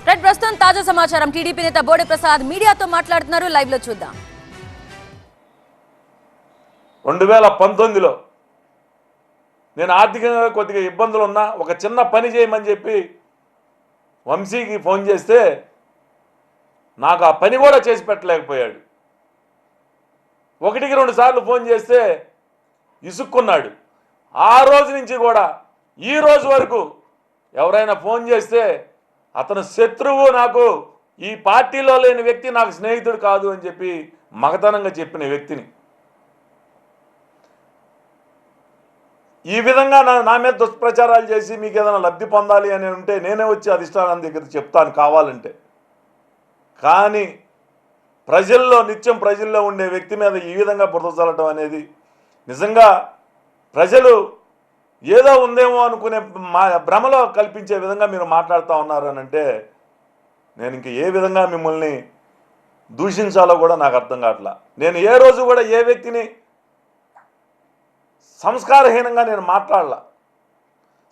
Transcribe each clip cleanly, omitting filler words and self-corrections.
Red ప్రస్తుతం తాజా సమాచారం టీడీపీ నేత బోడే ప్రసాద్ మీడియాతో మాట్లాడుతున్నారు. లైవ్ లో చూద్దాం. 2019లో నేను ఆర్థికంగా కొద్దిగా ఇబ్బందులు ఉన్నా ఒక చిన్న పని చేయమని చెప్పి వంశీకి ఫోన్ చేస్తే నాకు ఆ పని కూడా చేసి పెట్టలేకపోయాడు. ఒకటికి 2 సార్లు ఫోన్ చేస్తే ఇసుక్కున్నాడు. ఆ రోజు నుంచి కూడా ఈ రోజు వరకు ఎవరైనా ఫోన్ చేస్తే అతను శత్రువు, నాకు ఈ పార్టీలో లేని వ్యక్తి నాకు స్నేహితుడు కాదు అని చెప్పి మగతనంగా చెప్పిన వ్యక్తిని ఈ విధంగా నా మీద దుష్ప్రచారాలు చేసి మీకు ఏదైనా లబ్ధి పొందాలి అని ఉంటే నేనే వచ్చి అధిష్టానం దగ్గర చెప్తాను కావాలంటే. కానీ నిత్యం ప్రజల్లో ఉండే వ్యక్తి మీద ఈ విధంగా బురద చల్లటం అనేది నిజంగా ప్రజలు ఏదో ఉందేమో అనుకునే భ్రమలో కల్పించే విధంగా మీరు మాట్లాడుతూ ఉన్నారు అని అంటే నేను ఇంక ఏ విధంగా మిమ్మల్ని దూషించాలో కూడా నాకు అర్థం కావట్లా. నేను ఏ రోజు కూడా ఏ వ్యక్తిని సంస్కారహీనంగా నేను మాట్లాడలా.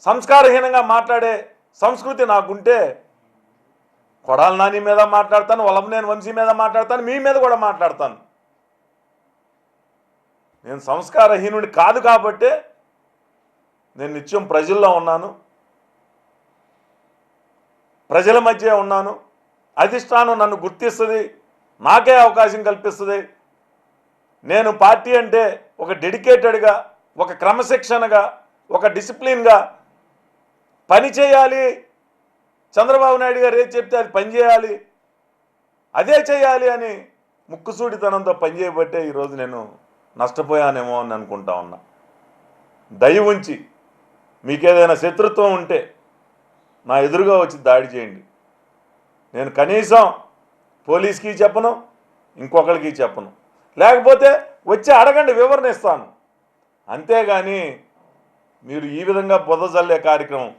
సంస్కారహీనంగా మాట్లాడే సంస్కృతి నాకుంటే కొడాల నాని మీద మాట్లాడతాను, వల్లభనేని వంశీ మీద మాట్లాడతాను, మీ మీద కూడా మాట్లాడతాను. నేను సంస్కారహీనుడి కాదు కాబట్టే నేను నిత్యం ప్రజల్లో ఉన్నాను, ప్రజల మధ్య ఉన్నాను. అధిష్టానం నన్ను గుర్తిస్తుంది, నాకే అవకాశం కల్పిస్తుంది. నేను పార్టీ అంటే ఒక డెడికేటెడ్గా, ఒక క్రమశిక్షణగా, ఒక డిసిప్లిన్గా పని చేయాలి. చంద్రబాబు నాయుడు గారు ఏది చెప్తే అది పని చేయాలి, అదే చేయాలి అని ముక్కుసూడితనంతో పనిచేయబట్టే ఈరోజు నేను నష్టపోయానేమో అని అనుకుంటా ఉన్నా. దయ ఉంచి మీకేదైనా శత్రుత్వం ఉంటే నా ఎదురుగా వచ్చి దాడి చేయండి. నేను కనీసం పోలీస్కి చెప్పను, ఇంకొకరికి చెప్పను. లేకపోతే వచ్చి అడగండి, వివరణ ఇస్తాను. అంతేగాని మీరు ఈ విధంగా బురద కార్యక్రమం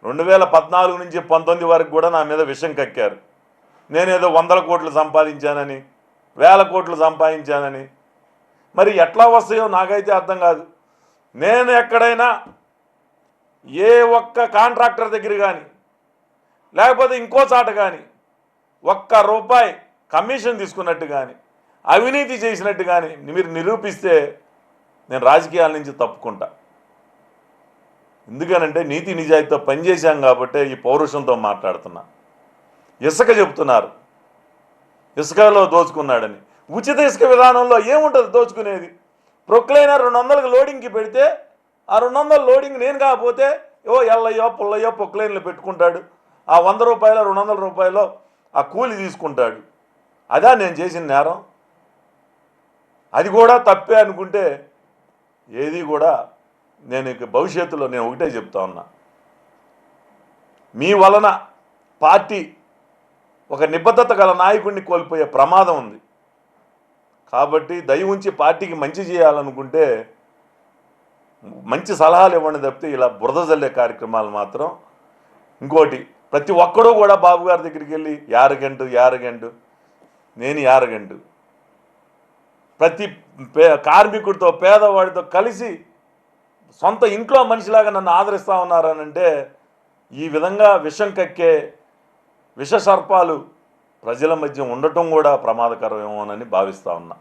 2014 నుంచి 19 వరకు కూడా నా మీద విషం కక్కారు. నేనేదో 100 కోట్లు సంపాదించానని, 1000 కోట్లు సంపాదించానని. మరి ఎట్లా వస్తాయో నాకైతే అర్థం కాదు. నేను ఎక్కడైనా ఏ ఒక్క కాంట్రాక్టర్ దగ్గర కానీ లేకపోతే ఇంకో చాట కానీ ₹1 కమిషన్ తీసుకున్నట్టు కానీ అవినీతి చేసినట్టు కానీ మీరు నిరూపిస్తే నేను రాజకీయాల నుంచి తప్పుకుంటా. ఎందుకనంటే నీతి నిజాయితీతో పనిచేశాం కాబట్టే ఈ పౌరుషంతో మాట్లాడుతున్నా. ఇసుక చెప్తున్నారు, ఇసుకలో దోచుకున్నాడని. ఉచిత ఇసుక విధానంలో ఏముంటుంది దోచుకునేది? ప్రొక్లైనర్ 200కి లోడింగ్కి పెడితే ఆ 200 లోడింగ్ నేను కాకపోతే ఎల్లయ్యో పుల్లయ్యో ప్రొక్లైన్లు పెట్టుకుంటాడు. ఆ ₹100 ₹200 ఆ కూలి తీసుకుంటాడు. అదా నేను చేసిన నేరం? అది కూడా తప్పే అనుకుంటే ఏది కూడా నేను భవిష్యత్తులో నేను ఒకటే చెప్తా ఉన్నా, మీ వలన పార్టీ ఒక నిబద్ధత గల నాయకుడిని కోల్పోయే ప్రమాదం ఉంది. కాబట్టి దయ ఉంచి పార్టీకి మంచి చేయాలనుకుంటే మంచి సలహాలు ఇవ్వండి తప్పితే ఇలా బురద జల్లే కార్యక్రమాలు మాత్రం. ఇంకోటి, ప్రతి ఒక్కడూ కూడా బాబు గారి దగ్గరికి వెళ్ళి యారగంటు నేను యారగంటు ప్రతి కార్మికుడితో పేదవాడితో కలిసి సొంత ఇంట్లో మనిషిలాగా నన్ను ఆదరిస్తూ ఉన్నారనంటే ఈ విధంగా విషం కక్కే విష సర్పాలు ప్రజల మధ్య ఉండటం కూడా ప్రమాదకరమేమోనని భావిస్తూ ఉన్నా.